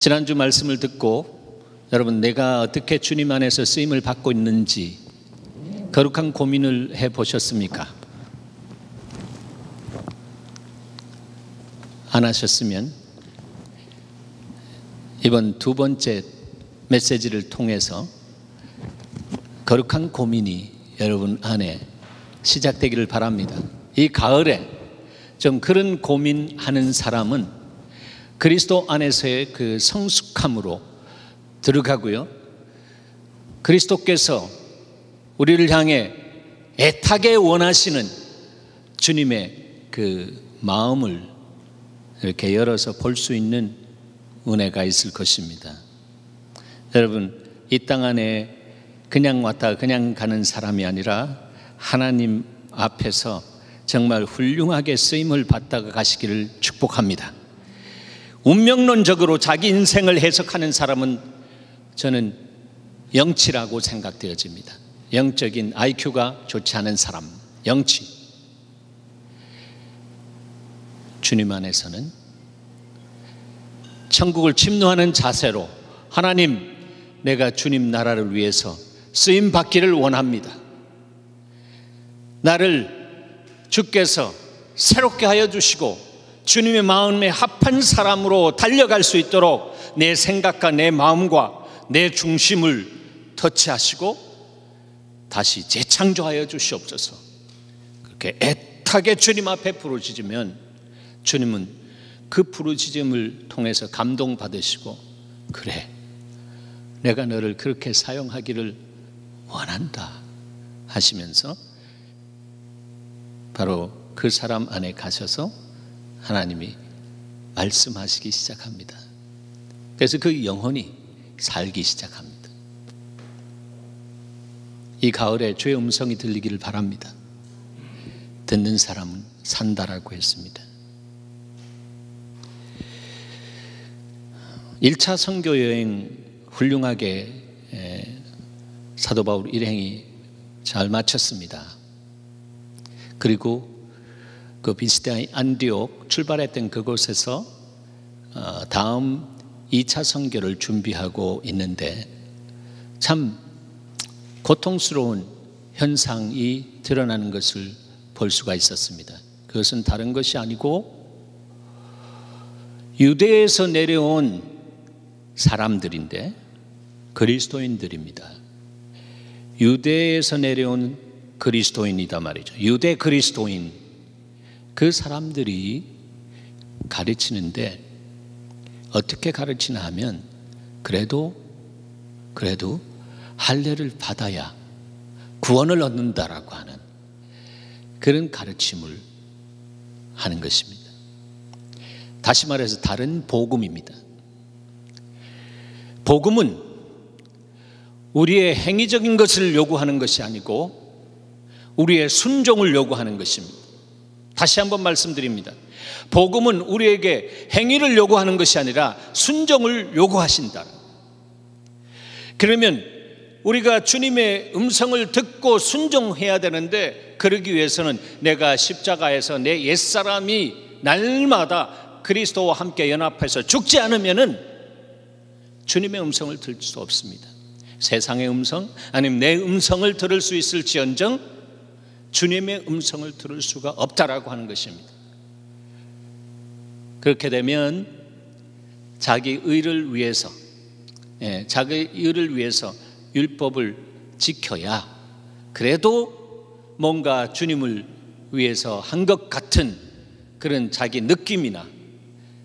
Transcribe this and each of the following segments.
지난주 말씀을 듣고 여러분, 내가 어떻게 주님 안에서 쓰임을 받고 있는지 거룩한 고민을 해보셨습니까? 안 하셨으면 이번 두 번째 메시지를 통해서 거룩한 고민이 여러분 안에 시작되기를 바랍니다. 이 가을에 좀 그런 고민하는 사람은 그리스도 안에서의 그 성숙함으로 들어가고요, 그리스도께서 우리를 향해 애타게 원하시는 주님의 그 마음을 이렇게 열어서 볼 수 있는 은혜가 있을 것입니다. 여러분, 이 땅 안에 그냥 왔다 그냥 가는 사람이 아니라 하나님 앞에서 정말 훌륭하게 쓰임을 받다가 가시기를 축복합니다. 운명론적으로 자기 인생을 해석하는 사람은 저는 영치라고 생각되어집니다. 영적인 IQ가 좋지 않은 사람, 영치. 주님 안에서는 천국을 침노하는 자세로 하나님, 내가 주님 나라를 위해서 쓰임 받기를 원합니다. 나를 주께서 새롭게 하여 주시고 주님의 마음에 합한 사람으로 달려갈 수 있도록 내 생각과 내 마음과 내 중심을 터치하시고 다시 재창조하여 주시옵소서. 그렇게 애타게 주님 앞에 부르짖으면 주님은 그 부르짖음을 통해서 감동받으시고, 그래, 내가 너를 그렇게 사용하기를 원한다 하시면서 바로 그 사람 안에 가셔서 하나님이 말씀하시기 시작합니다. 그래서 그 영혼이 살기 시작합니다. 이 가을에 주의 음성이 들리기를 바랍니다. 듣는 사람은 산다라고 했습니다. 1차 선교 여행 훌륭하게 사도 바울 일행이 잘 마쳤습니다. 그리고 그 비스디아 안디옥 출발했던 그곳에서 다음 2차 선교를 준비하고 있는데 참 고통스러운 현상이 드러나는 것을 볼 수가 있었습니다. 그것은 다른 것이 아니고 유대에서 내려온 사람들인데 그리스도인들입니다. 유대에서 내려온 그리스도인이다 말이죠. 유대 그리스도인, 그 사람들이 가르치는데 어떻게 가르치나 하면 그래도 할례를 받아야 구원을 얻는다라고 하는 그런 가르침을 하는 것입니다. 다시 말해서 다른 복음입니다. 복음은 우리의 행위적인 것을 요구하는 것이 아니고 우리의 순종을 요구하는 것입니다. 다시 한번 말씀드립니다. 복음은 우리에게 행위를 요구하는 것이 아니라 순종을 요구하신다. 그러면 우리가 주님의 음성을 듣고 순종해야 되는데, 그러기 위해서는 내가 십자가에서 내 옛사람이 날마다 그리스도와 함께 연합해서 죽지 않으면은 주님의 음성을 들을 수 없습니다. 세상의 음성 아니면 내 음성을 들을 수 있을지언정 주님의 음성을 들을 수가 없다라고 하는 것입니다. 그렇게 되면 자기 의를 위해서 율법을 지켜야 그래도 뭔가 주님을 위해서 한 것 같은 그런 자기 느낌이나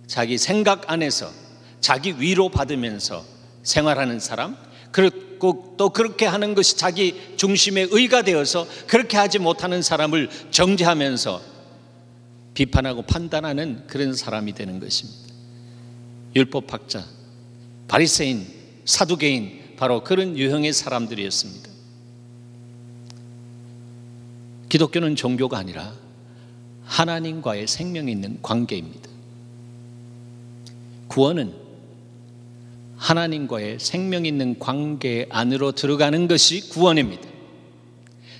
자기 생각 안에서 자기 위로 받으면서 생활하는 사람, 그리고 또 그렇게 하는 것이 자기 중심의 의가 되어서 그렇게 하지 못하는 사람을 정죄하면서 비판하고 판단하는 그런 사람이 되는 것입니다. 율법학자, 바리새인, 사두개인, 바로 그런 유형의 사람들이었습니다. 기독교는 종교가 아니라 하나님과의 생명이 있는 관계입니다. 구원은 하나님과의 생명 있는 관계 안으로 들어가는 것이 구원입니다.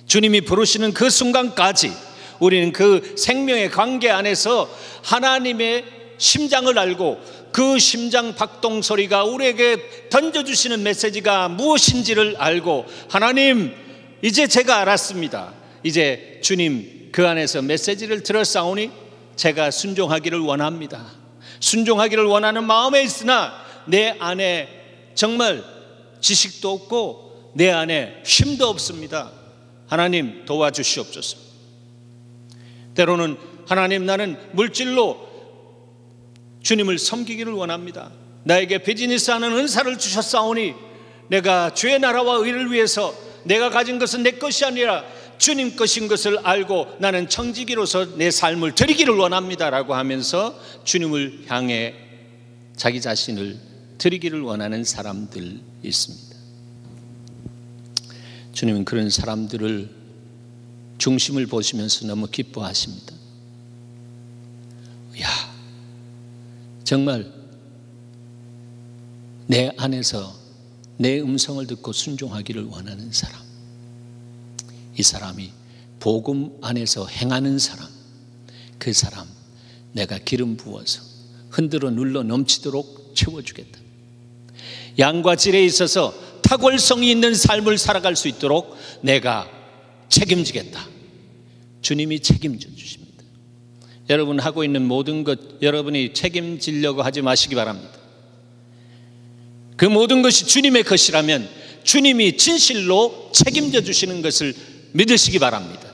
주님이 부르시는 그 순간까지 우리는 그 생명의 관계 안에서 하나님의 심장을 알고 그 심장 박동 소리가 우리에게 던져주시는 메시지가 무엇인지를 알고, 하나님, 이제 제가 알았습니다. 이제 주님 그 안에서 메시지를 들었사오니 제가 순종하기를 원합니다. 순종하기를 원하는 마음에 있으나 내 안에 정말 지식도 없고 내 안에 힘도 없습니다. 하나님 도와주시옵소서. 때로는 하나님, 나는 물질로 주님을 섬기기를 원합니다. 나에게 비즈니스하는 은사를 주셨사오니 내가 주의 나라와 의를 위해서 내가 가진 것은 내 것이 아니라 주님 것인 것을 알고 나는 청지기로서 내 삶을 드리기를 원합니다라고 하면서 주님을 향해 자기 자신을 드리기를 원하는 사람들 있습니다. 주님은 그런 사람들을 중심을 보시면서 너무 기뻐하십니다. 야, 정말 내 안에서 내 음성을 듣고 순종하기를 원하는 사람, 이 사람이 복음 안에서 행하는 사람, 그 사람 내가 기름 부어서 흔들어 눌러 넘치도록 채워주겠다. 양과 질에 있어서 탁월성이 있는 삶을 살아갈 수 있도록 내가 책임지겠다. 주님이 책임져 주십니다. 여러분 하고 있는 모든 것 여러분이 책임지려고 하지 마시기 바랍니다. 그 모든 것이 주님의 것이라면 주님이 진실로 책임져 주시는 것을 믿으시기 바랍니다.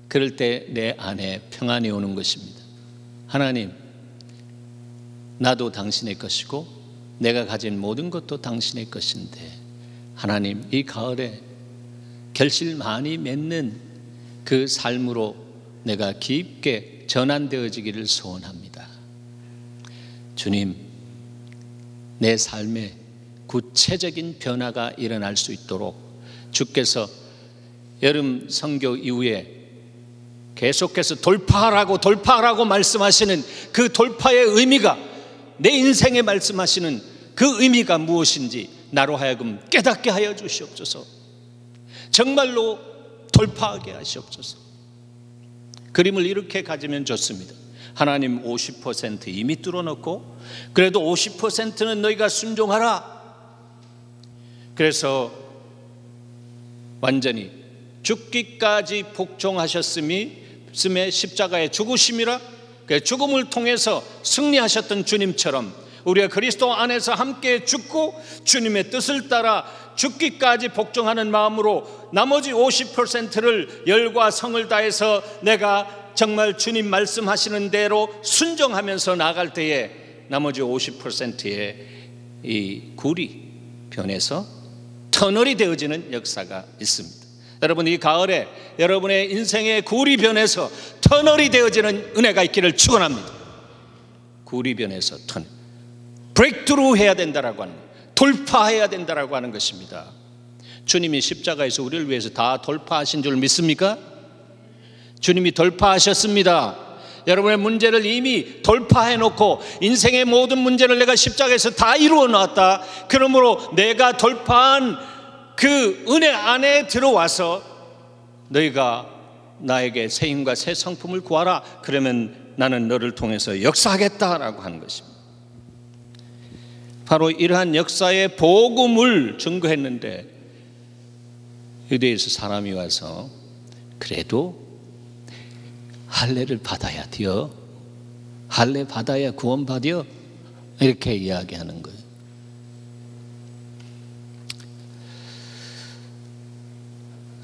그럴 때 내 안에 평안이 오는 것입니다. 하나님, 나도 당신의 것이고 내가 가진 모든 것도 당신의 것인데, 하나님, 이 가을에 결실 많이 맺는 그 삶으로 내가 깊게 전환되어지기를 소원합니다. 주님, 내 삶에 구체적인 변화가 일어날 수 있도록 주께서 여름 선교 이후에 계속해서 돌파하라고 말씀하시는 그 돌파의 의미가, 내 인생에 말씀하시는 그 의미가 무엇인지 나로 하여금 깨닫게 하여 주시옵소서. 정말로 돌파하게 하시옵소서. 그림을 이렇게 가지면 좋습니다. 하나님 50% 이미 뚫어놓고 그래도 50%는 너희가 순종하라. 그래서 완전히 죽기까지 복종하셨음이 십자가의 죽으심이라, 죽음을 통해서 승리하셨던 주님처럼 우리가 그리스도 안에서 함께 죽고 주님의 뜻을 따라 죽기까지 복종하는 마음으로 나머지 50%를 열과 성을 다해서 내가 정말 주님 말씀하시는 대로 순종하면서 나아갈 때에 나머지 50%의 이 굴이 변해서 터널이 되어지는 역사가 있습니다. 여러분, 이 가을에 여러분의 인생의 굴이 변해서 터널이 되어지는 은혜가 있기를 축원합니다. 굴이 변해서 터널, 브레이크트루 해야 된다라고 하는, 돌파해야 된다라고 하는 것입니다. 주님이 십자가에서 우리를 위해서 다 돌파하신 줄 믿습니까? 주님이 돌파하셨습니다. 여러분의 문제를 이미 돌파해 놓고 인생의 모든 문제를 내가 십자가에서 다 이루어 놨다. 그러므로 내가 돌파한 그 은혜 안에 들어와서 너희가 나에게 새 힘과 새 성품을 구하라. 그러면 나는 너를 통해서 역사하겠다라고 하는 것입니다. 바로 이러한 역사의 복음을 증거했는데 유대에서 사람이 와서 그래도 할례를 받아야 돼요. 할례 받아야 구원받아요. 이렇게 이야기하는 거예요.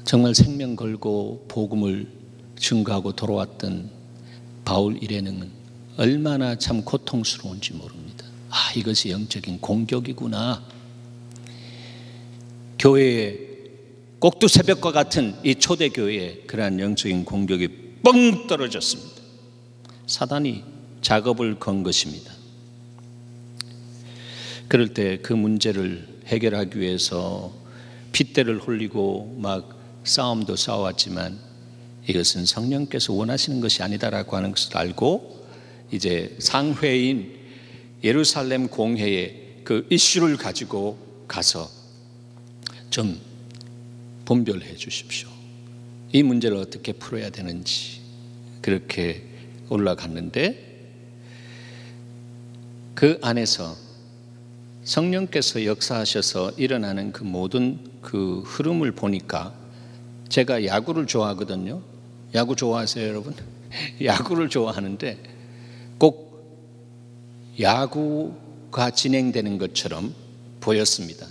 정말 생명 걸고 복음을 증거하고 돌아왔던 바울 일행은 얼마나 참 고통스러운지 모릅니다. 아, 이것이 영적인 공격이구나. 교회에 꼭두 새벽과 같은 이 초대교회에 그러한 영적인 공격이 뻥 떨어졌습니다. 사단이 작업을 건 것입니다. 그럴 때 그 문제를 해결하기 위해서 핏대를 홀리고 막 싸움도 싸웠지만 이것은 성령께서 원하시는 것이 아니다라고 하는 것을 알고 이제 상회인 예루살렘 공회에 그 이슈를 가지고 가서 좀 분별해 주십시오. 이 문제를 어떻게 풀어야 되는지 그렇게 올라갔는데 그 안에서 성령께서 역사하셔서 일어나는 그 모든 그 흐름을 보니까, 제가 야구를 좋아하거든요. 야구 좋아하세요, 여러분? 야구를 좋아하는데 꼭 야구가 진행되는 것처럼 보였습니다.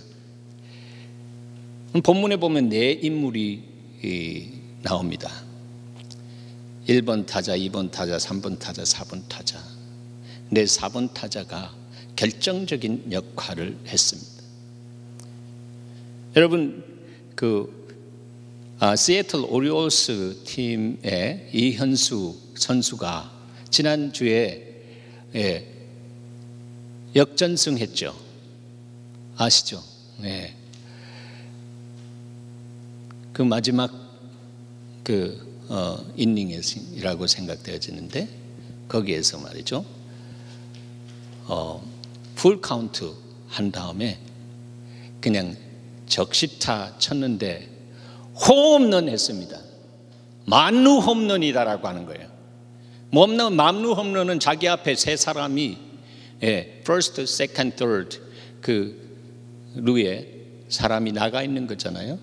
본문에 보면 네 인물이 나옵니다. 1번 타자, 2번 타자, 3번 타자, 4번 타자. 네, 4번 타자가 결정적인 역할을 했습니다. 여러분, 시애틀 오리올스 팀의 이현수 선수가 지난주에 역전승했죠. 아시죠? 네. 그 마지막 이닝이라고 생각되어지는데, 거기에서 말이죠, 풀 카운트 한 다음에 그냥 적시타 쳤는데 홈런 했습니다. 만루 홈런이다라고 하는 거예요. 만루 홈런은 자기 앞에 세 사람이 first, second, third 그 루에 사람이 나가 있는 거잖아요.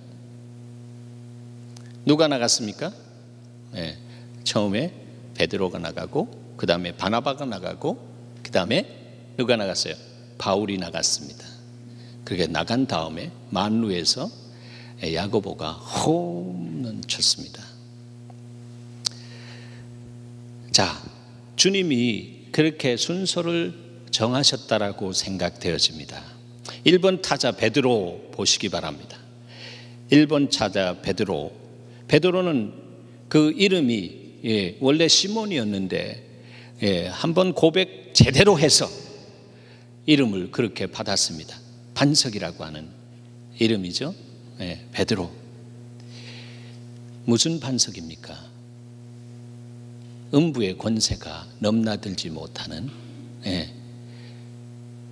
누가 나갔습니까? 처음에 베드로가 나가고, 그 다음에 바나바가 나가고, 그 다음에 누가 나갔어요? 바울이 나갔습니다. 그렇게 나간 다음에 만루에서 야고보가 홈런 쳤습니다. 자, 주님이 그렇게 순서를 정하셨다라고 생각되어집니다. 1번 타자 베드로 보시기 바랍니다. 1번 타자 베드로는 그 이름이 원래 시몬이었는데 한번 고백 제대로 해서 이름을 그렇게 받았습니다. 반석이라고 하는 이름이죠. 베드로. 무슨 반석입니까? 음부의 권세가 넘나들지 못하는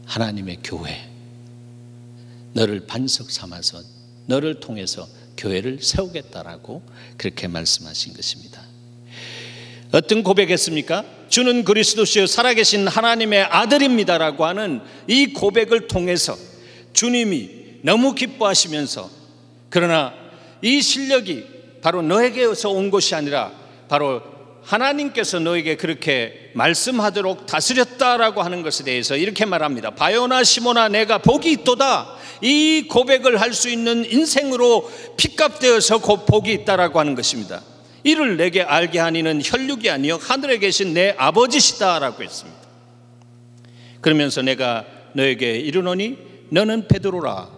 하나님의 교회. 너를 반석 삼아서 너를 통해서 교회를 세우겠다라고 그렇게 말씀하신 것입니다. 어떤 고백했습니까? 주는 그리스도시요 살아계신 하나님의 아들입니다라고 하는 이 고백을 통해서 주님이 너무 기뻐하시면서, 그러나 이 실력이 바로 너에게서 온 것이 아니라 바로 하나님께서 너에게 그렇게 말씀하도록 다스렸다라고 하는 것에 대해서 이렇게 말합니다. 바요나 시모나 내가 복이 있도다. 이 고백을 할 수 있는 인생으로 픽업되어서 복이 있다라고 하는 것입니다. 이를 내게 알게 하니는 혈육이 아니요 하늘에 계신 내 아버지시다라고 했습니다. 그러면서 내가 너에게 이르노니 너는 베드로라.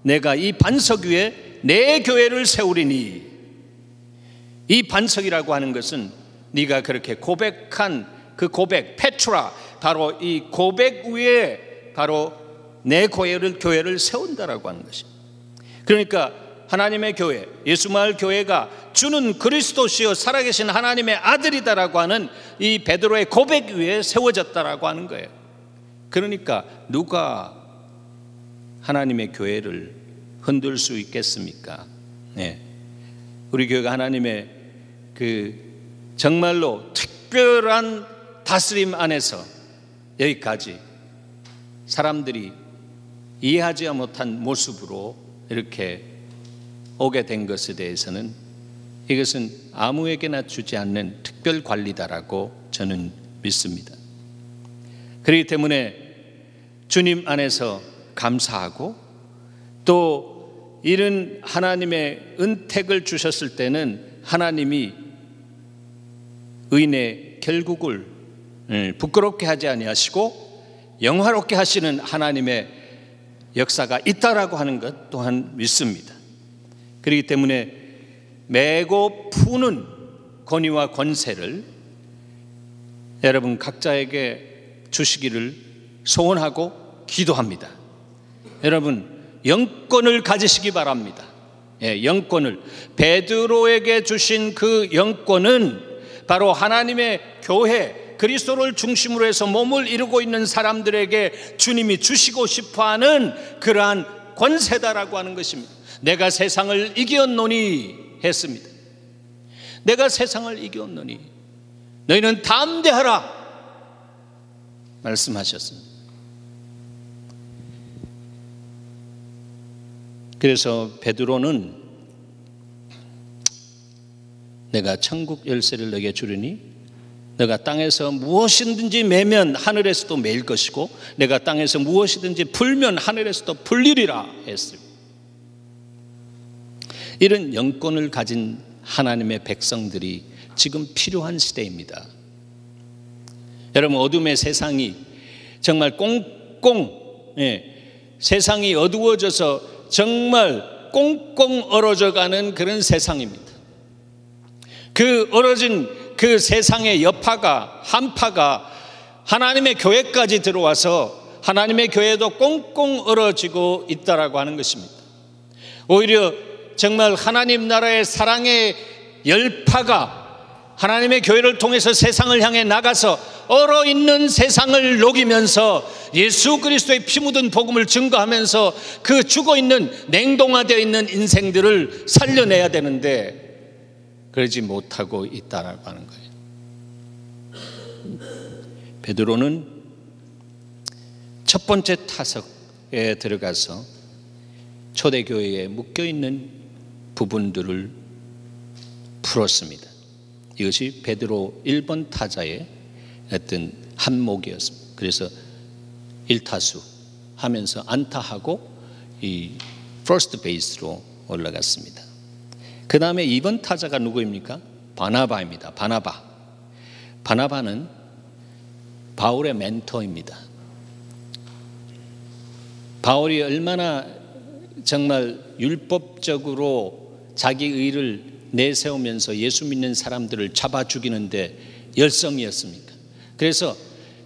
내가 이 반석 위에 내 교회를 세우리니. 이 반석이라고 하는 것은 네가 그렇게 고백한 그 고백, 페트라, 바로 이 고백 위에 바로 내 교회를 세운다라고 하는 것입니다. 그러니까 하나님의 교회, 예수마을 교회가 주는 그리스도시요 살아계신 하나님의 아들이다라고 하는 이 베드로의 고백 위에 세워졌다라고 하는 거예요. 그러니까 누가 하나님의 교회를 흔들 수 있겠습니까? 우리 교회가 하나님의 정말로 특별한 다스림 안에서 여기까지 사람들이 이해하지 못한 모습으로 이렇게 오게 된 것에 대해서는 이것은 아무에게나 주지 않는 특별 관리다라고 저는 믿습니다. 그렇기 때문에 주님 안에서 감사하고, 또 이런 하나님의 은택을 주셨을 때는 하나님이 의인의 결국을 부끄럽게 하지 아니하시고 영화롭게 하시는 하나님의 역사가 있다라고 하는 것 또한 믿습니다. 그렇기 때문에 메고 푸는 권위와 권세를 여러분 각자에게 주시기를 소원하고 기도합니다. 여러분 영권을 가지시기 바랍니다. 영권을, 베드로에게 주신 그 영권은 바로 하나님의 교회, 그리스도를 중심으로 해서 몸을 이루고 있는 사람들에게 주님이 주시고 싶어하는 그러한 권세다라고 하는 것입니다. 내가 세상을 이겼노니 했습니다. 내가 세상을 이겼노니 너희는 담대하라 말씀하셨습니다. 그래서 베드로는 내가 천국 열쇠를 너에게 주리니 내가 땅에서 무엇이든지 매면 하늘에서도 매일 것이고 내가 땅에서 무엇이든지 풀면 하늘에서도 풀리리라 했어요. 이런 영권을 가진 하나님의 백성들이 지금 필요한 시대입니다. 여러분, 어둠의 세상이 정말 세상이 어두워져서 정말 꽁꽁 얼어져가는 그런 세상입니다. 그 얼어진 그 세상의 여파가, 한파가 하나님의 교회까지 들어와서 하나님의 교회도 꽁꽁 얼어지고 있다라고 하는 것입니다. 오히려 정말 하나님 나라의 사랑의 열파가 하나님의 교회를 통해서 세상을 향해 나가서 얼어있는 세상을 녹이면서 예수 그리스도의 피 묻은 복음을 증거하면서 그 죽어있는 냉동화되어 있는 인생들을 살려내야 되는데 그러지 못하고 있다라고 하는 거예요. 베드로는 첫 번째 타석에 들어가서 초대교회에 묶여있는 부분들을 풀었습니다. 이것이 베드로 1번 타자의 어떤 한목이었습니다. 그래서 1타수 하면서 안타하고 이 퍼스트 베이스로 올라갔습니다. 그 다음에 2번 타자가 누구입니까? 바나바입니다. 바나바는 바울의 멘토입니다. 바울이 얼마나 정말 율법적으로 자기 의를 내세우면서 예수 믿는 사람들을 잡아 죽이는데 열성이었습니까? 그래서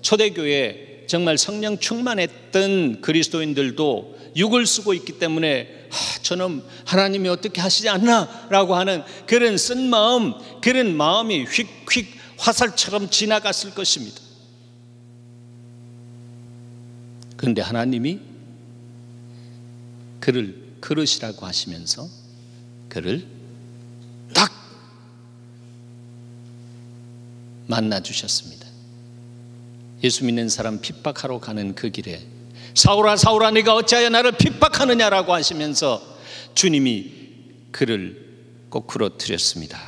초대교회에 정말 성령 충만했던 그리스도인들도 육을 쓰고 있기 때문에 저는 하나님이 어떻게 하시지 않나 라고 하는 그런 쓴 마음, 그런 마음이 휙휙 화살처럼 지나갔을 것입니다. 그런데 하나님이 그를 그릇이라고 하시면서 그를 딱 만나 주셨습니다. 예수 믿는 사람 핍박하러 가는 그 길에 사울아 사울아 네가 어찌하여 나를 핍박하느냐라고 하시면서 주님이 그를 거꾸로 드렸습니다.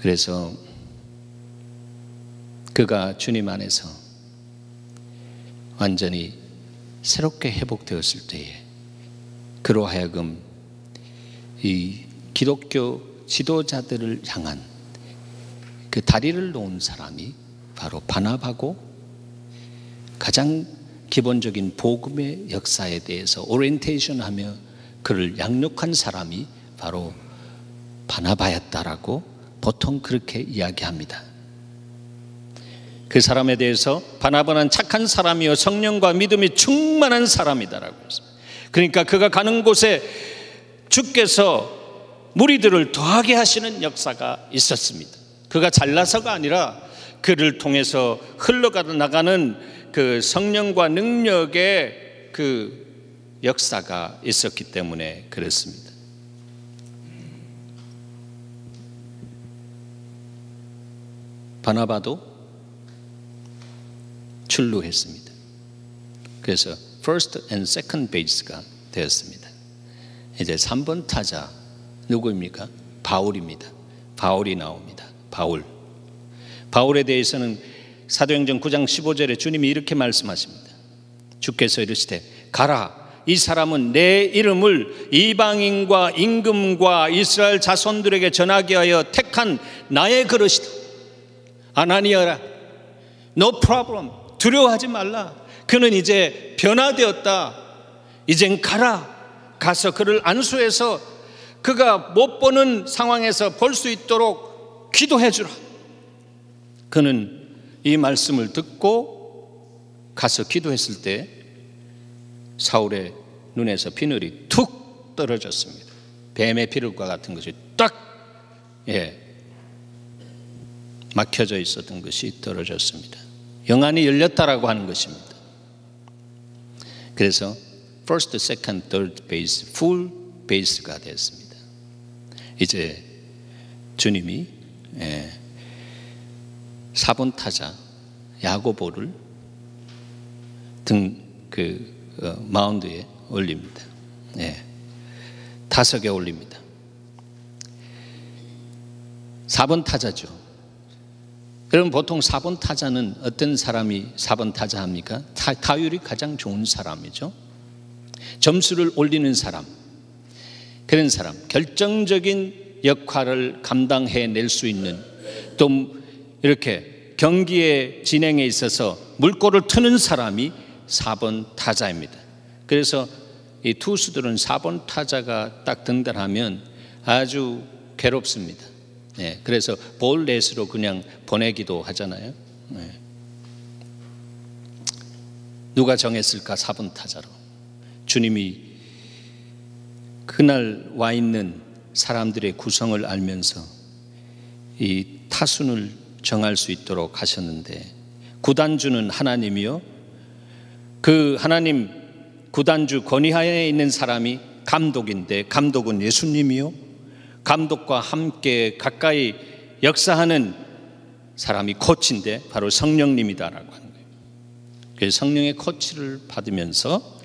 그래서 그가 주님 안에서 완전히 새롭게 회복되었을 때에 그로 하여금 이 기독교 지도자들을 향한 그 다리를 놓은 사람이 바로 바나바고 가장 기본적인 복음의 역사에 대해서 오리엔테이션하며 그를 양육한 사람이 바로 바나바였다라고 보통 그렇게 이야기합니다. 그 사람에 대해서 바나바는 착한 사람이요 성령과 믿음이 충만한 사람이다라고 했습니다. 그러니까 그가 가는 곳에 주께서 무리들을 더하게 하시는 역사가 있었습니다. 그가 잘나서가 아니라 그를 통해서 흘러가 나가는 그 성령과 능력의 그 역사가 있었기 때문에 그렇습니다. 바나바도 출루했습니다. 그래서 first and second base가 되었습니다. 이제 3번 타자 누구입니까? 바울입니다. 바울이 나옵니다. 바울에 대해서는 사도행전 9장 15절에 주님이 이렇게 말씀하십니다. 주께서 이르시되 가라, 이 사람은 내 이름을 이방인과 임금과 이스라엘 자손들에게 전하게 하여 택한 나의 그릇이다. 아나니아라, no problem, 두려워하지 말라. 그는 이제 변화되었다. 이젠 가라. 가서 그를 안수해서 그가 못 보는 상황에서 볼 수 있도록 기도해 주라. 그는 이 말씀을 듣고 가서 기도했을 때 사울의 눈에서 비늘이 툭 떨어졌습니다. 뱀의 비늘과 같은 것이 딱 막혀져 있었던 것이 떨어졌습니다. 영안이 열렸다라고 하는 것입니다. 그래서 first, second, third base, full base가 됐습니다. 이제 주님이 4번 타자 야고보를 마운드에 올립니다. 예, 타석에 올립니다. 4번 타자죠. 여러분, 보통 4번 타자는 어떤 사람이 4번 타자 합니까? 타율이 가장 좋은 사람이죠. 점수를 올리는 사람, 그런 사람, 결정적인 역할을 감당해낼 수 있는, 또 이렇게 경기의 진행에 있어서 물꼬를 트는 사람이 4번 타자입니다. 그래서 이 투수들은 4번 타자가 딱 등단하면 아주 괴롭습니다. 네, 그래서 볼넷으로 그냥 보내기도 하잖아요. 네. 누가 정했을까? 4번 타자로. 주님이 그날 와 있는 사람들의 구성을 알면서 이 타순을 정할 수 있도록 하셨는데, 구단주는 하나님이요, 그 하나님 구단주 권위하에 있는 사람이 감독인데, 감독은 예수님이요, 감독과 함께 가까이 역사하는 사람이 코치인데 바로 성령님이다라고 하는 거예요. 그래서 성령의 코치를 받으면서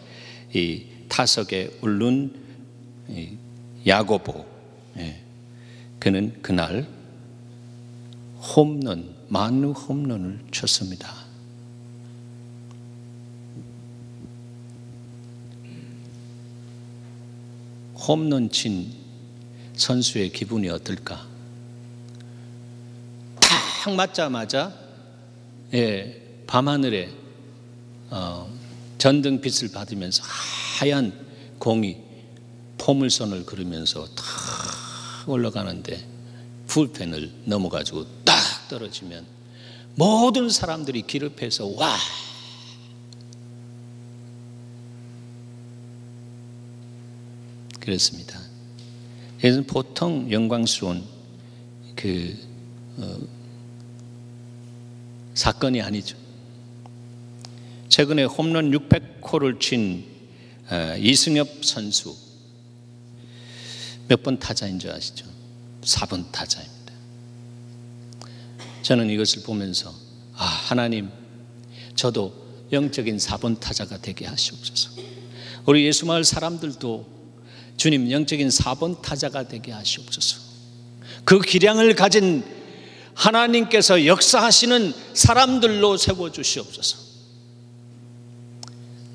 이 타석에 오른 야고보, 그는 그날 홈런, 만루 홈런을 쳤습니다. 홈런 친 선수의 기분이 어떨까? 딱 맞자마자 밤하늘에 전등빛을 받으면서 하얀 공이 포물선을 그리면서 탁 올라가는데 불펜을 넘어가지고 딱 떨어지면 모든 사람들이 기립해서 와! 그렇습니다. 그래서 보통 영광스러운 사건이 아니죠. 최근에 홈런 600호를 친 이승엽 선수, 몇 번 타자인 줄 아시죠? 4번 타자입니다. 저는 이것을 보면서 하나님, 저도 영적인 4번 타자가 되게 하시옵소서. 우리 예수마을 사람들도 주님, 영적인 4번 타자가 되게 하시옵소서. 그 기량을 가진 하나님께서 역사하시는 사람들로 세워주시옵소서.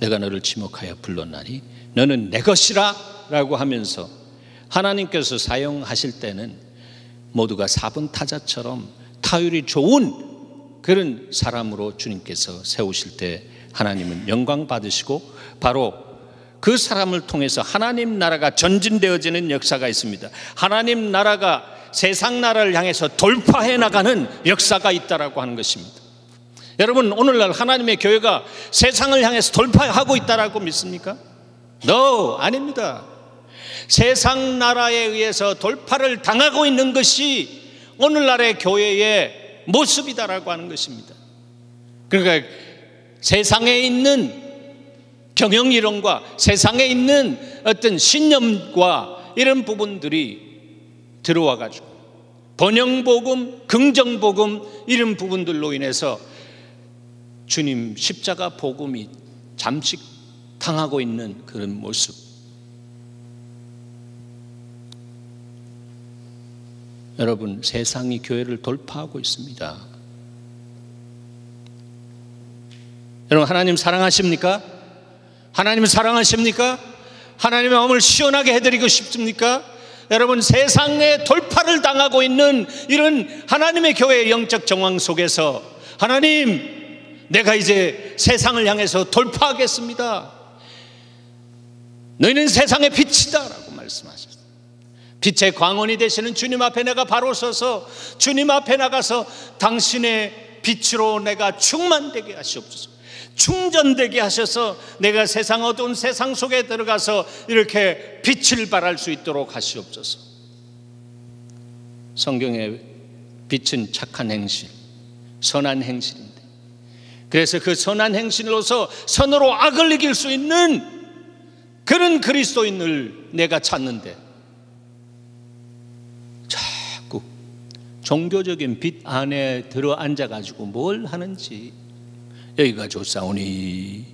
내가 너를 지목하여 불렀나니 너는 내 것이라 라고 하면서 하나님께서 사용하실 때는 모두가 4번 타자처럼 타율이 좋은 그런 사람으로 주님께서 세우실 때 하나님은 영광 받으시고, 바로 그 사람을 통해서 하나님 나라가 전진되어지는 역사가 있습니다. 하나님 나라가 세상 나라를 향해서 돌파해 나가는 역사가 있다라고 하는 것입니다. 여러분, 오늘날 하나님의 교회가 세상을 향해서 돌파하고 있다라고 믿습니까? No, 아닙니다. 세상 나라에 의해서 돌파를 당하고 있는 것이 오늘날의 교회의 모습이다라고 하는 것입니다. 그러니까 세상에 있는 경영이론과 세상에 있는 어떤 신념과 이런 부분들이 들어와 가지고 번영복음, 긍정복음 이런 부분들로 인해서 주님 십자가 복음이 잠식당하고 있는 그런 모습. 여러분, 세상이 교회를 돌파하고 있습니다. 여러분, 하나님 사랑하십니까? 하나님 사랑하십니까? 하나님의 마음을 시원하게 해드리고 싶습니까? 여러분, 세상에 돌파를 당하고 있는 이런 하나님의 교회의 영적 정황 속에서 하나님, 내가 이제 세상을 향해서 돌파하겠습니다. 너희는 세상의 빛이다 라고 말씀하셨어요. 빛의 광원이 되시는 주님 앞에 내가 바로 서서 주님 앞에 나가서 당신의 빛으로 내가 충만되게 하시옵소서. 충전되게 하셔서 내가 세상 어두운 세상 속에 들어가서 이렇게 빛을 발할 수 있도록 하시옵소서. 성경의 빛은 착한 행실, 선한 행실인데, 그래서 그 선한 행실로서 선으로 악을 이길 수 있는 그런 그리스도인을 내가 찾는데 자꾸 종교적인 빛 안에 들어 앉아가지고 뭘 하는지, 여기가 좋사오니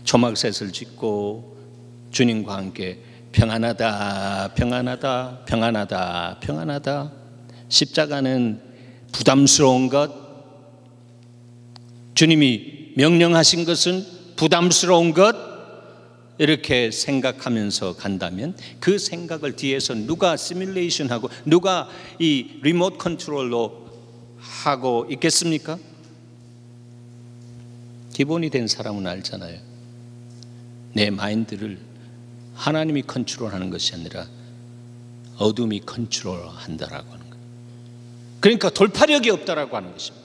초막셋을 짓고 주님과 함께 평안하다, 평안하다, 평안하다, 평안하다. 십자가는 부담스러운 것, 주님이 명령하신 것은 부담스러운 것, 이렇게 생각하면서 간다면 그 생각을 뒤에서 누가 시뮬레이션하고 누가 이 리모트 컨트롤로 하고 있겠습니까? 기본이 된 사람은 알잖아요. 내 마인드를 하나님이 컨트롤하는 것이 아니라 어둠이 컨트롤한다라고 하는 거예요. 그러니까 돌파력이 없다라고 하는 것입니다.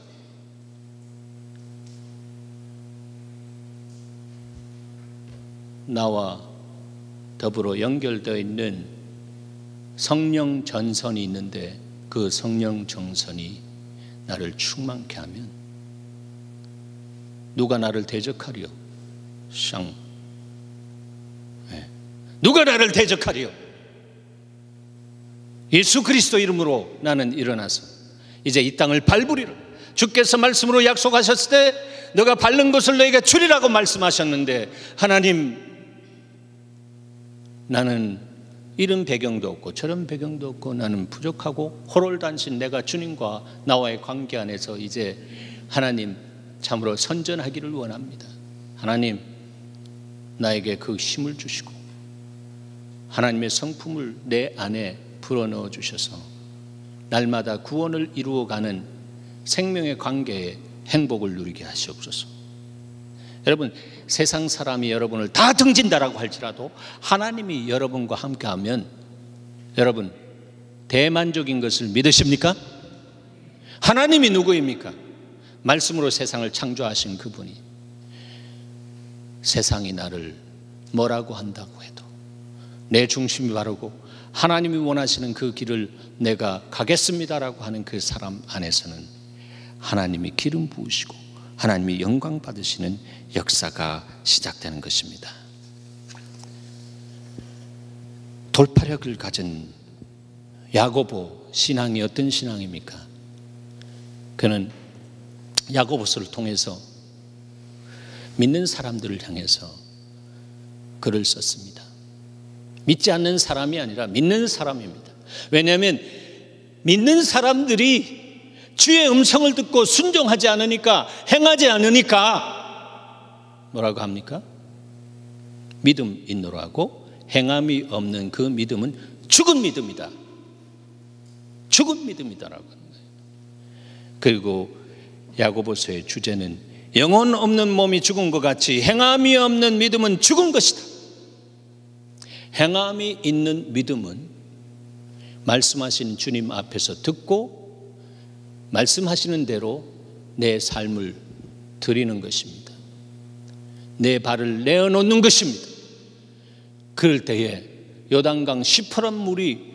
나와 더불어 연결되어 있는 성령 전선이 있는데 그 성령 전선이 나를 충만케 하면 누가 나를 대적하리요? 샹. 네. 누가 나를 대적하리요? 예수 그리스도 이름으로 나는 일어나서 이제 이 땅을 밟으리라. 주께서 말씀으로 약속하셨을 때 너가 밟는 것을 너에게 주리라고 말씀하셨는데, 하나님, 나는 이런 배경도 없고 저런 배경도 없고 나는 부족하고 호롤단신 내가 주님과 나와의 관계 안에서 이제 하나님 참으로 선전하기를 원합니다. 하나님, 나에게 그 힘을 주시고 하나님의 성품을 내 안에 불어넣어 주셔서 날마다 구원을 이루어가는 생명의 관계에 행복을 누리게 하시옵소서. 여러분, 세상 사람이 여러분을 다 등진다라고 할지라도 하나님이 여러분과 함께하면 여러분 대만족인 것을 믿으십니까? 하나님이 누구입니까? 말씀으로 세상을 창조하신 그분이 세상이 나를 뭐라고 한다고 해도 내 중심이 바르고 하나님이 원하시는 그 길을 내가 가겠습니다라고 하는 그 사람 안에서는 하나님이 기름 부으시고 하나님이 영광 받으시는 역사가 시작되는 것입니다. 돌파력을 가진 야고보 신앙이 어떤 신앙입니까? 그는 야고보서를 통해서 믿는 사람들을 향해서 글을 썼습니다. 믿지 않는 사람이 아니라 믿는 사람입니다. 왜냐하면 믿는 사람들이 주의 음성을 듣고 순종하지 않으니까, 행하지 않으니까 뭐라고 합니까? 믿음 있노라 하고 행함이 없는 그 믿음은 죽은 믿음이다. 죽은 믿음이다라고 하는 거예요. 그리고 야고보서의 주제는 영혼 없는 몸이 죽은 것 같이 행함이 없는 믿음은 죽은 것이다. 행함이 있는 믿음은 말씀하신 주님 앞에서 듣고 말씀하시는 대로 내 삶을 드리는 것입니다. 내 발을 내어놓는 것입니다. 그럴 때에 요단강 시퍼런 물이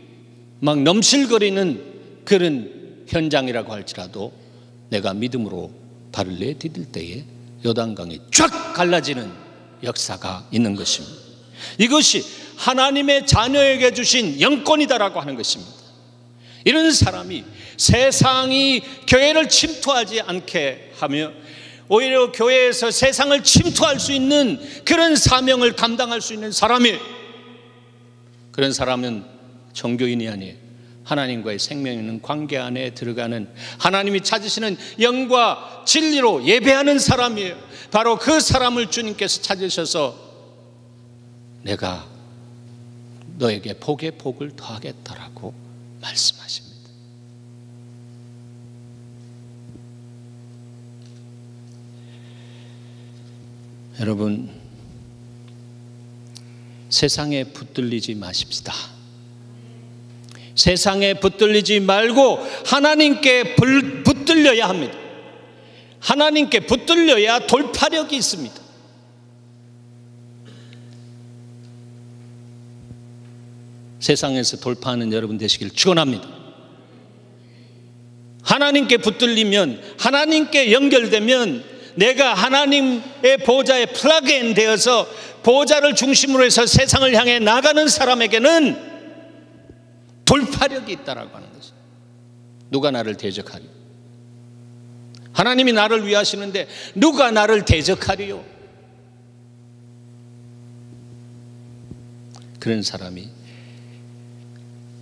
막 넘실거리는 그런 현장이라고 할지라도 내가 믿음으로 발을 내디딜 때에 요단강이 쫙 갈라지는 역사가 있는 것입니다. 이것이 하나님의 자녀에게 주신 영권이다라고 하는 것입니다. 이런 사람이 세상이 교회를 침투하지 않게 하며 오히려 교회에서 세상을 침투할 수 있는 그런 사명을 감당할 수 있는 사람이, 그런 사람은 종교인이 아니에요. 하나님과의 생명 있는 관계 안에 들어가는 하나님이 찾으시는 영과 진리로 예배하는 사람이에요. 바로 그 사람을 주님께서 찾으셔서 내가 너에게 복에 복을 더하겠다라고 말씀하십니다. 여러분, 세상에 붙들리지 마십시다. 세상에 붙들리지 말고 하나님께 붙들려야 합니다. 하나님께 붙들려야 돌파력이 있습니다. 세상에서 돌파하는 여러분 되시길 축원합니다. 하나님께 붙들리면, 하나님께 연결되면 내가 하나님의 보좌에 플러그인 되어서 보좌를 중심으로 해서 세상을 향해 나가는 사람에게는 돌파력이 있다라고 하는 것입니다. 누가 나를 대적하리요? 하나님이 나를 위하시는데 누가 나를 대적하리요? 그런 사람이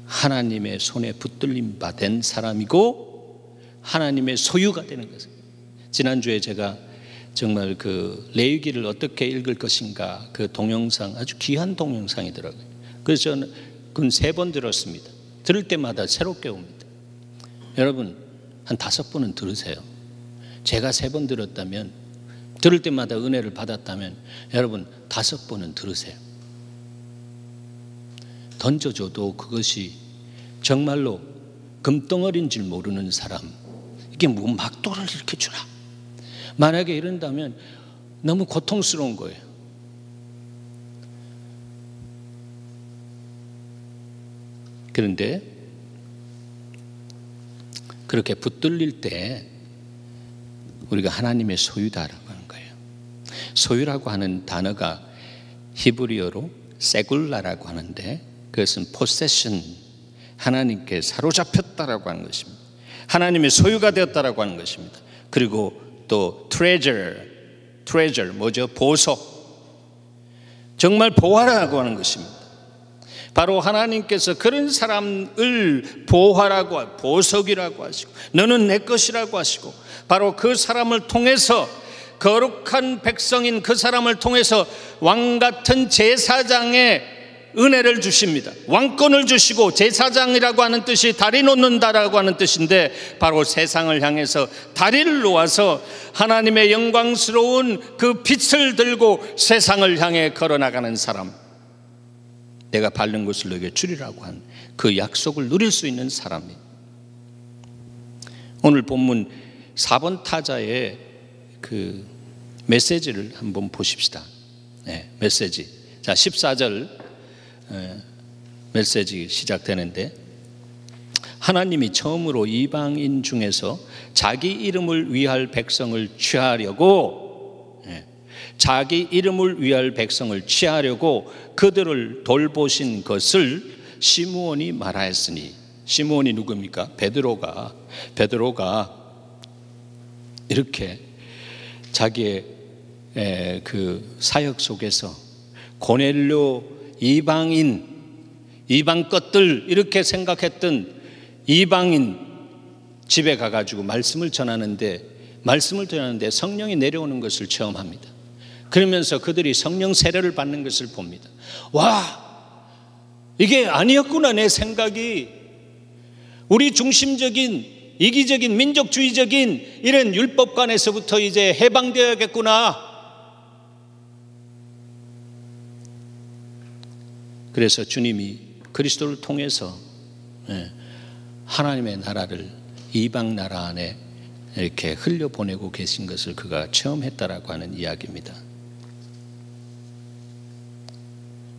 하나님의 손에 붙들림 받은 사람이고 하나님의 소유가 되는 것입니다. 지난주에 제가 정말 그 레위기를 어떻게 읽을 것인가 그 동영상, 아주 귀한 동영상이더라고요. 그래서 저는 그건 3번 들었습니다. 들을 때마다 새롭게 옵니다. 여러분 한 5번은 들으세요. 제가 3번 들었다면, 들을 때마다 은혜를 받았다면 여러분 5번은 들으세요. 던져줘도 그것이 정말로 금덩어리인 줄 모르는 사람, 이게 뭐 막도를 이렇게 주나? 만약에 이런다면 너무 고통스러운 거예요. 그런데 그렇게 붙들릴 때 우리가 하나님의 소유다라고 하는 거예요. 소유라고 하는 단어가 히브리어로 세굴라라고 하는데 그것은 possession, 하나님께 사로잡혔다라고 하는 것입니다. 하나님의 소유가 되었다라고 하는 것입니다. 그리고 또 treasure 뭐죠? 보석, 정말 보화라고 하는 것입니다. 바로 하나님께서 그런 사람을 보화라고, 보석이라고 하시고 너는 내 것이라고 하시고 바로 그 사람을 통해서 거룩한 백성인 그 사람을 통해서 왕같은 제사장의 은혜를 주십니다. 왕권을 주시고, 제사장이라고 하는 뜻이 다리 놓는다라고 하는 뜻인데 바로 세상을 향해서 다리를 놓아서 하나님의 영광스러운 그 빛을 들고 세상을 향해 걸어나가는 사람, 내가 밟는 곳을 너에게 주리라고 한 그 약속을 누릴 수 있는 사람이. 오늘 본문 4번 타자의 그 메시지를 한번 보십시다. 네, 메시지. 자, 14절 메시지 시작되는데, 하나님이 처음으로 이방인 중에서 자기 이름을 위할 백성을 취하려고, 자기 이름을 위할 백성을 취하려고 그들을 돌보신 것을 시므온이 말하였으니. 시므온이 누굽니까? 베드로가 이렇게 자기의 그 사역 속에서 고넬료 이방인, 이방 것들 이렇게 생각했던 이방인 집에 가가지고 말씀을 전하는데 성령이 내려오는 것을 체험합니다. 그러면서 그들이 성령 세례를 받는 것을 봅니다. 와, 이게 아니었구나. 내 생각이 우리 중심적인 이기적인 민족주의적인 이런 율법관에서부터 이제 해방되어야겠구나. 그래서 주님이 그리스도를 통해서 하나님의 나라를 이방 나라 안에 이렇게 흘려보내고 계신 것을 그가 체험했다라고 하는 이야기입니다.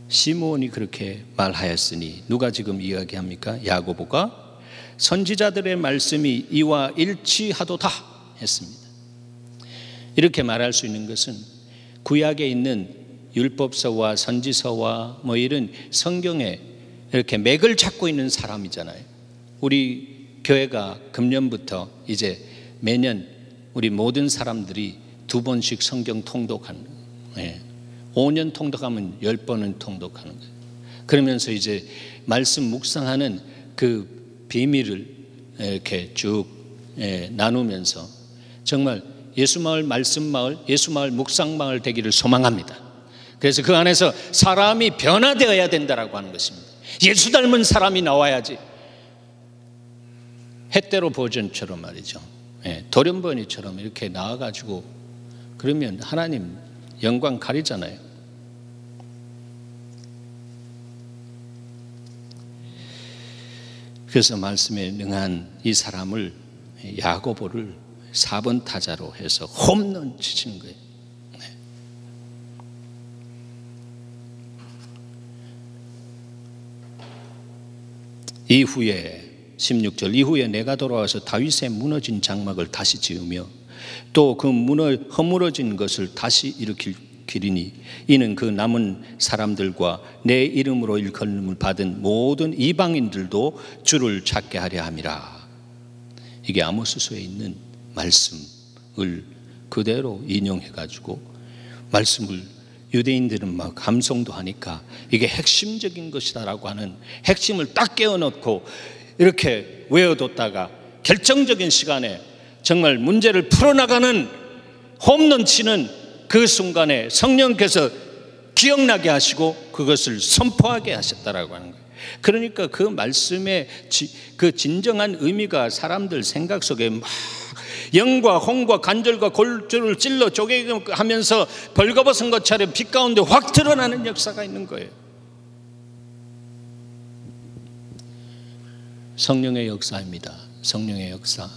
시므온이 그렇게 말하였으니 누가 지금 이야기합니까? 야고보가 선지자들의 말씀이 이와 일치하도다 했습니다. 이렇게 말할 수 있는 것은 구약에 있는 율법서와 선지서와 뭐 이런 성경에 이렇게 맥을 잡고 있는 사람이잖아요. 우리 교회가 금년부터 이제 매년 우리 모든 사람들이 2번씩 성경 통독하는, 5년 통독하면 10번은 통독하는 거예요. 그러면서 이제 말씀 묵상하는 그 비밀을 이렇게 쭉 나누면서 정말 예수마을 말씀마을, 예수마을 묵상마을 되기를 소망합니다. 그래서 그 안에서 사람이 변화되어야 된다라고 하는 것입니다. 예수 닮은 사람이 나와야지. 햇대로 버전처럼 말이죠. 돌연변이처럼 이렇게 나와가지고 그러면 하나님 영광 가리잖아요. 그래서 말씀에 능한 이 사람을, 야고보를 4번 타자로 해서 홈런 치신 거예요. 이후에 16절, 이후에 내가 돌아와서 다윗의 무너진 장막을 다시 지으며 또 그 허물어진 것을 다시 일으키리니 이는 그 남은 사람들과 내 이름으로 일컬음을 받은 모든 이방인들도 주를 찾게 하려 함이라. 이게 아모스서에 있는 말씀을 그대로 인용해 가지고 말씀을 유대인들은 막 감성도 하니까 이게 핵심적인 것이다라고 하는 핵심을 딱 깨워놓고 이렇게 외워뒀다가 결정적인 시간에 정말 문제를 풀어나가는 홈런 치는 그 순간에 성령께서 기억나게 하시고 그것을 선포하게 하셨다라고 하는 거예요. 그러니까 그 말씀의 그 진정한 의미가 사람들 생각 속에 막 영과 홍과 간절과 골조를 찔러 쪼개하면서 벌거벗은 것처럼 빛 가운데 확 드러나는 역사가 있는 거예요. 성령의 역사입니다. 성령의 역사.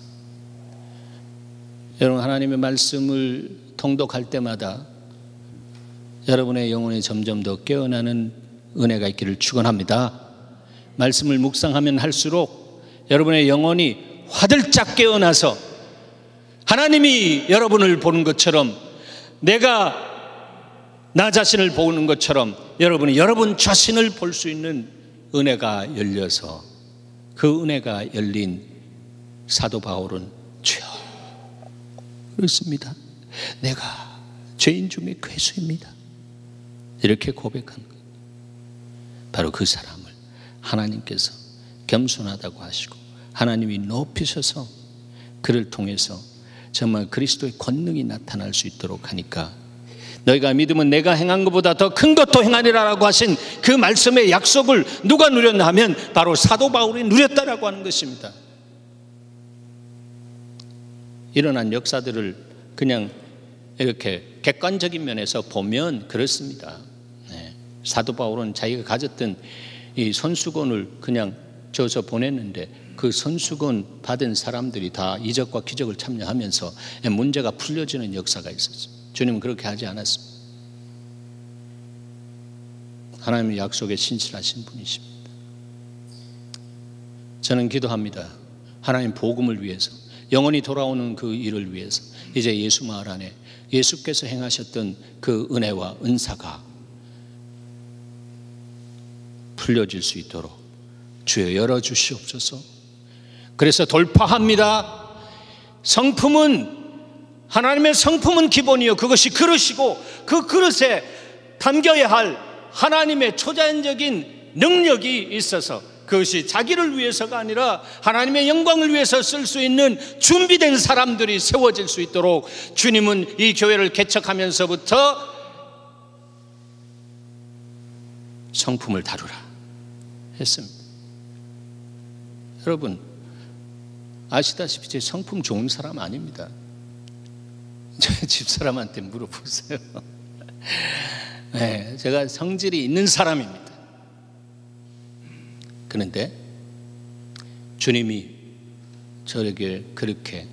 여러분, 하나님의 말씀을 통독할 때마다 여러분의 영혼이 점점 더 깨어나는 은혜가 있기를 축원합니다. 말씀을 묵상하면 할수록 여러분의 영혼이 화들짝 깨어나서 하나님이 여러분을 보는 것처럼, 내가 나 자신을 보는 것처럼 여러분이 여러분 자신을 볼 수 있는 은혜가 열려서, 그 은혜가 열린 사도 바울은 주여, 그렇습니다, 내가 죄인 중에 괴수입니다, 이렇게 고백한 거예요. 바로 그 사람을 하나님께서 겸손하다고 하시고 하나님이 높이셔서 그를 통해서 정말 그리스도의 권능이 나타날 수 있도록 하니까, 너희가 믿으면 내가 행한 것보다 더 큰 것도 행하리라라고 하신 그 말씀의 약속을 누가 누렸나 하면 바로 사도 바울이 누렸다라고 하는 것입니다. 일어난 역사들을 그냥 이렇게 객관적인 면에서 보면 그렇습니다. 사도 바울은 자기가 가졌던 이 손수건을 그냥 줘서 보냈는데 그 손수건 받은 사람들이 다 이적과 기적을 참여하면서 문제가 풀려지는 역사가 있었어요. 주님은 그렇게 하지 않았습니다. 하나님의 약속에 신실하신 분이십니다. 저는 기도합니다. 하나님 복음을 위해서, 영원히 돌아오는 그 일을 위해서 이제 예수 마을 안에 예수께서 행하셨던 그 은혜와 은사가 풀려질 수 있도록 주여 열어주시옵소서. 그래서 돌파합니다. 성품은, 하나님의 성품은 기본이요, 그것이 그릇이고 그 그릇에 담겨야 할 하나님의 초자연적인 능력이 있어서 그것이 자기를 위해서가 아니라 하나님의 영광을 위해서 쓸 수 있는 준비된 사람들이 세워질 수 있도록 주님은 이 교회를 개척하면서부터 성품을 다루라 했습니다. 여러분 아시다시피 제 성품 좋은 사람 아닙니다. 저희 집사람한테 물어보세요. 네, 제가 성질이 있는 사람입니다. 그런데 주님이 저에게 그렇게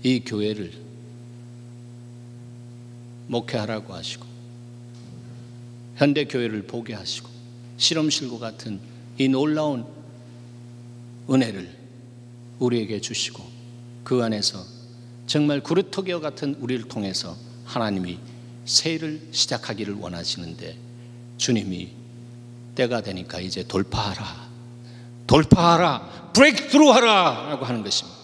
이 교회를 목회하라고 하시고 현대교회를 보게 하시고 실험실과 같은 이 놀라운 은혜를 우리에게 주시고 그 안에서 정말 구루토기와 같은 우리를 통해서 하나님이 새 일을 시작하기를 원하시는데, 주님이 때가 되니까 이제 돌파하라, 돌파하라, 브레이크트루 하라 라고 하는 것입니다.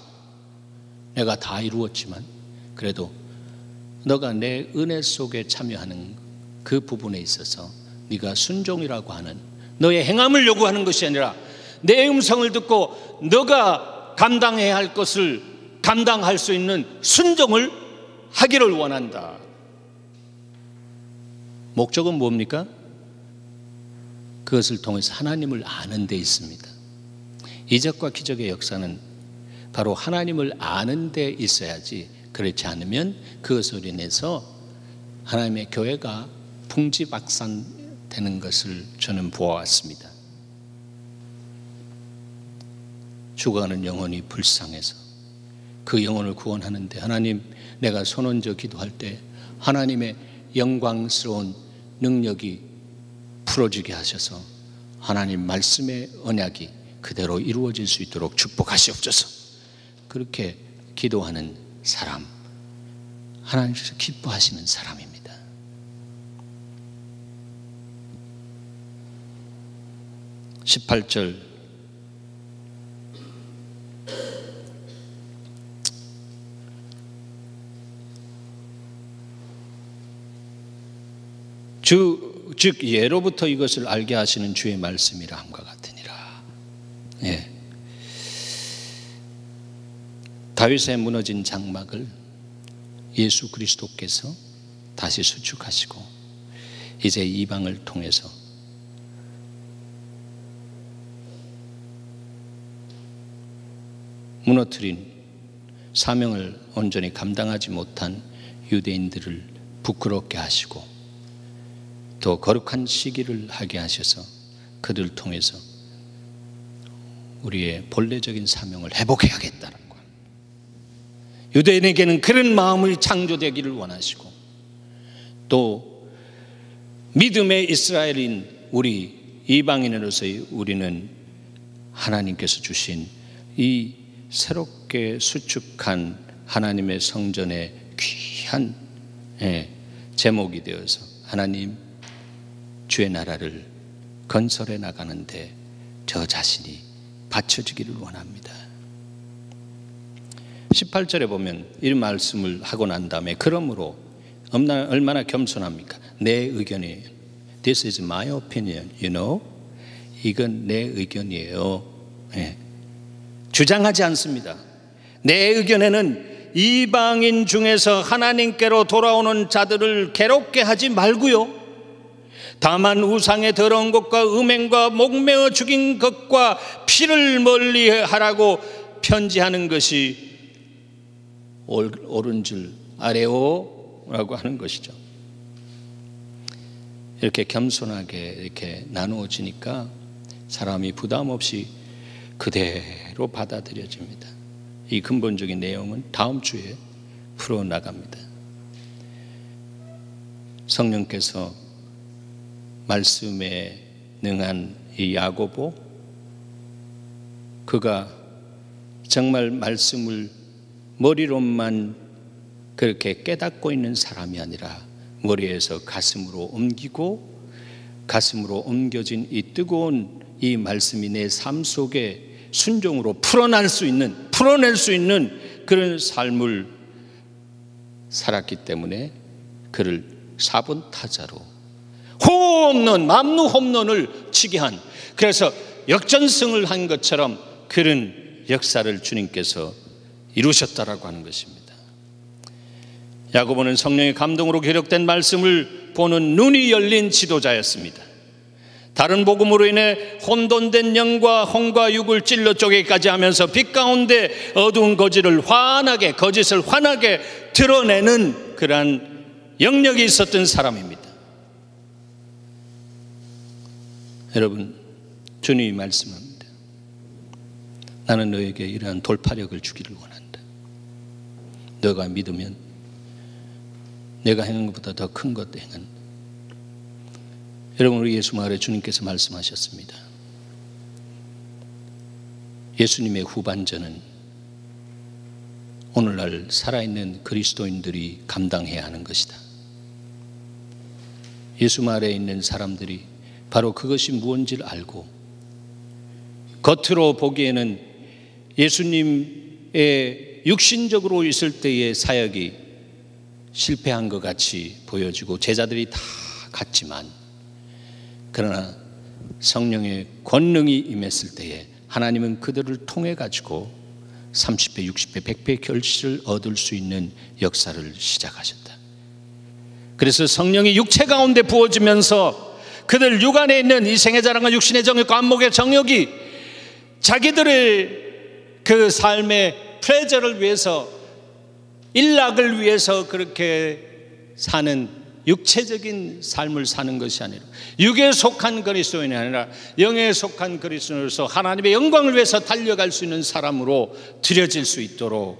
내가 다 이루었지만 그래도 너가 내 은혜 속에 참여하는 그 부분에 있어서 네가 순종이라고 하는, 너의 행함을 요구하는 것이 아니라 내 음성을 듣고 너가 감당해야 할 것을 감당할 수 있는 순종을 하기를 원한다. 목적은 뭡니까? 그것을 통해서 하나님을 아는 데 있습니다. 이적과 기적의 역사는 바로 하나님을 아는 데 있어야지, 그렇지 않으면 그것으로 인해서 하나님의 교회가 풍지박산되는 것을 저는 보아왔습니다. 죽어가는 영혼이 불쌍해서 그 영혼을 구원하는데, 하나님, 내가 손 얹어 기도할 때 하나님의 영광스러운 능력이 풀어지게 하셔서 하나님 말씀의 언약이 그대로 이루어질 수 있도록 축복하시옵소서. 그렇게 기도하는 사람, 하나님께서 기뻐하시는 사람입니다. (18절) 즉 예로부터 이것을 알게 하시는 주의 말씀이라 함과 같으니라. 예. 다윗의 무너진 장막을 예수 그리스도께서 다시 수축하시고 이제 이방을 통해서 무너뜨린 사명을 온전히 감당하지 못한 유대인들을 부끄럽게 하시고 또 거룩한 시기를 하게 하셔서 그들을 통해서 우리의 본래적인 사명을 회복해야겠다는 것. 유대인에게는 그런 마음을 창조되기를 원하시고 또 믿음의 이스라엘인 우리 이방인으로서의 우리는 하나님께서 주신 이 새롭게 수축한 하나님의 성전의 귀한 제목이 되어서 하나님 주의 나라를 건설해 나가는데 저 자신이 바쳐지기를 원합니다. 18절에 보면 이 말씀을 하고 난 다음에 그러므로 얼마나 겸손합니까? 내 의견이에요. This is my opinion, you know? 이건 내 의견이에요. 주장하지 않습니다. 내 의견에는 이방인 중에서 하나님께로 돌아오는 자들을 괴롭게 하지 말고요. 다만 우상의 더러운 것과 음행과 목매어 죽인 것과 피를 멀리하라고 편지하는 것이 옳은 줄 아래오라고 하는 것이죠. 이렇게 겸손하게 이렇게 나누어지니까 사람이 부담 없이 그대로 받아들여집니다. 이 근본적인 내용은 다음 주에 풀어나갑니다. 성령께서 말씀에 능한 이 야고보, 그가 정말 말씀을 머리로만 그렇게 깨닫고 있는 사람이 아니라 머리에서 가슴으로 옮기고 가슴으로 옮겨진 이 뜨거운 이 말씀이 내 삶 속에 순종으로 풀어낼 수 있는 그런 삶을 살았기 때문에 그를 4번 타자로 홈런, 만루 홈런을 치게 한, 그래서 역전승을 한 것처럼 그런 역사를 주님께서 이루셨다라고 하는 것입니다. 야고보는 성령의 감동으로 기록된 말씀을 보는 눈이 열린 지도자였습니다. 다른 복음으로 인해 혼돈된 영과 혼과 육을 찔러 쪼개기까지 하면서 빛 가운데 어두운 거짓을 환하게 드러내는 그러한 영역이 있었던 사람입니다. 여러분, 주님이 말씀합니다. 나는 너에게 이러한 돌파력을 주기를 원한다. 너가 믿으면 내가 행한 것보다 더 큰 것 행한다. 여러분, 우리 예수 마을에 주님께서 말씀하셨습니다. 예수님의 후반전은 오늘날 살아있는 그리스도인들이 감당해야 하는 것이다. 예수 마을에 있는 사람들이 바로 그것이 무엇인지를 알고 겉으로 보기에는 예수님의 육신적으로 있을 때의 사역이 실패한 것 같이 보여지고 제자들이 다 같지만, 그러나 성령의 권능이 임했을 때에 하나님은 그들을 통해 가지고 30배, 60배, 100배 결실을 얻을 수 있는 역사를 시작하셨다. 그래서 성령이 육체 가운데 부어지면서 그들 육 안에 있는 이 생의 자랑과 육신의 정욕과 안목의 정욕이 자기들의 그 삶의 플레저를 위해서, 일락을 위해서 그렇게 사는 육체적인 삶을 사는 것이 아니라 육에 속한 그리스도인이 아니라 영에 속한 그리스도인으로서 하나님의 영광을 위해서 달려갈 수 있는 사람으로 드려질 수 있도록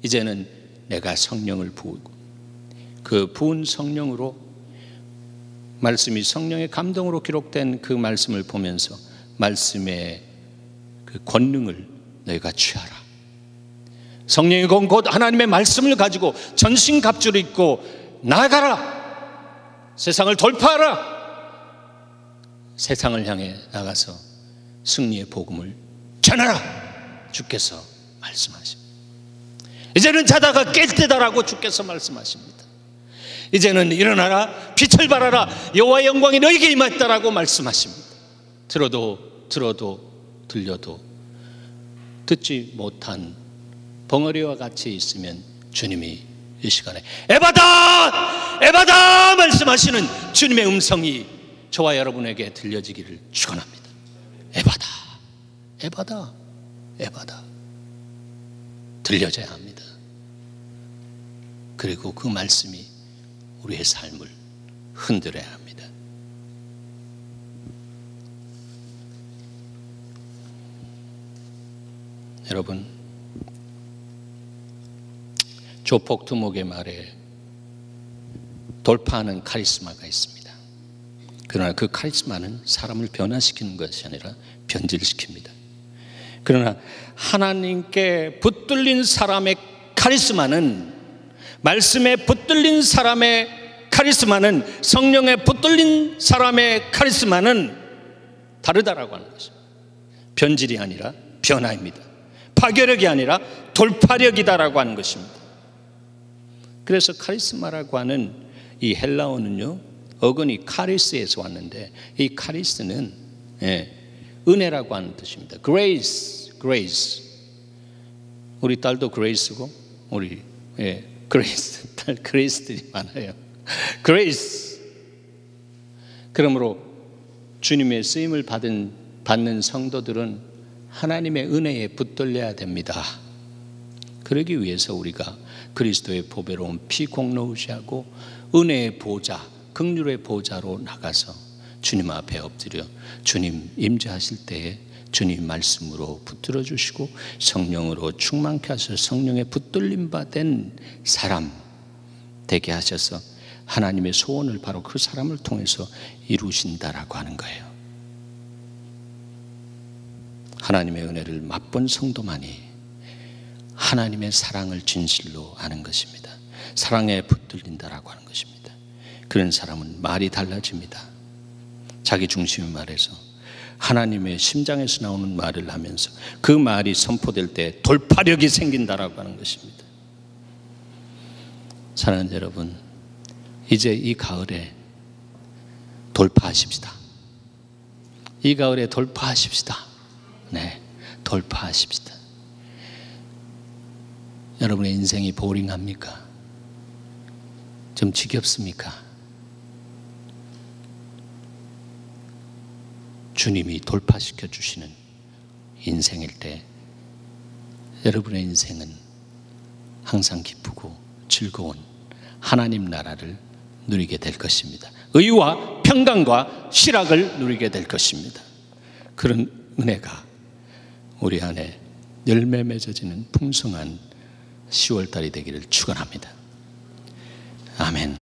이제는 내가 성령을 부으고 그 부은 성령으로 말씀이 성령의 감동으로 기록된 그 말씀을 보면서 말씀의 그 권능을 너희가 취하라. 성령의 곧 하나님의 말씀을 가지고 전신갑주를 입고 나아가라. 세상을 돌파하라. 세상을 향해 나가서 승리의 복음을 전하라. 주께서 말씀하십니다. 이제는 자다가 깰 때다라고 주께서 말씀하십니다. 이제는 일어나라, 빛을 발하라, 여호와의 영광이 너에게 임했다라고 말씀하십니다. 들어도 들려도 듣지 못한 벙어리와 같이 있으면 주님이 이 시간에 에바다! 에바다! 말씀하시는 주님의 음성이 저와 여러분에게 들려지기를 축원합니다. 에바다! 에바다! 에바다! 들려져야 합니다. 그리고 그 말씀이 우리의 삶을 흔들어야 합니다. 여러분, 조폭 두목의 말에 돌파하는 카리스마가 있습니다. 그러나 그 카리스마는 사람을 변화시키는 것이 아니라 변질시킵니다. 그러나 하나님께 붙들린 사람의 카리스마는, 말씀에 붙들린 사람의 카리스마는, 성령에 붙들린 사람의 카리스마는 다르다라고 하는 것입니다. 변질이 아니라 변화입니다. 파괴력이 아니라 돌파력이다라고 하는 것입니다. 그래서 카리스마라고 하는 이 헬라어는요, 어근이 카리스에서 왔는데, 이 카리스는 은혜라고 하는 뜻입니다. grace. 우리 딸도 그레이스고, 우리 그레이스, 딸 그레이스들이 많아요. grace. 그러므로 주님의 쓰임을 받는 성도들은 하나님의 은혜에 붙들려야 됩니다. 그러기 위해서 우리가 그리스도의 보배로운 피 공로의지하고 은혜의 보좌, 긍휼의 보좌로 나가서 주님 앞에 엎드려 주님 임재하실 때에 주님 말씀으로 붙들어 주시고 성령으로 충만케 하셔서 성령에 붙들림 받은 사람 되게 하셔서 하나님의 소원을 바로 그 사람을 통해서 이루신다라고 하는 거예요. 하나님의 은혜를 맛본 성도만이 하나님의 사랑을 진실로 아는 것입니다. 사랑에 붙들린다라고 하는 것입니다. 그런 사람은 말이 달라집니다. 자기 중심의 말에서 하나님의 심장에서 나오는 말을 하면서 그 말이 선포될 때 돌파력이 생긴다라고 하는 것입니다. 사랑하는 여러분, 이제 이 가을에 돌파하십시다. 이 가을에 돌파하십시다. 네, 돌파하십시다. 여러분의 인생이 보링합니까? 좀 지겹습니까? 주님이 돌파시켜 주시는 인생일 때 여러분의 인생은 항상 기쁘고 즐거운 하나님 나라를 누리게 될 것입니다. 의와 평강과 실학을 누리게 될 것입니다. 그런 은혜가 우리 안에 열매 맺어지는 풍성한 10월달이 되기를 축원합니다. 아멘.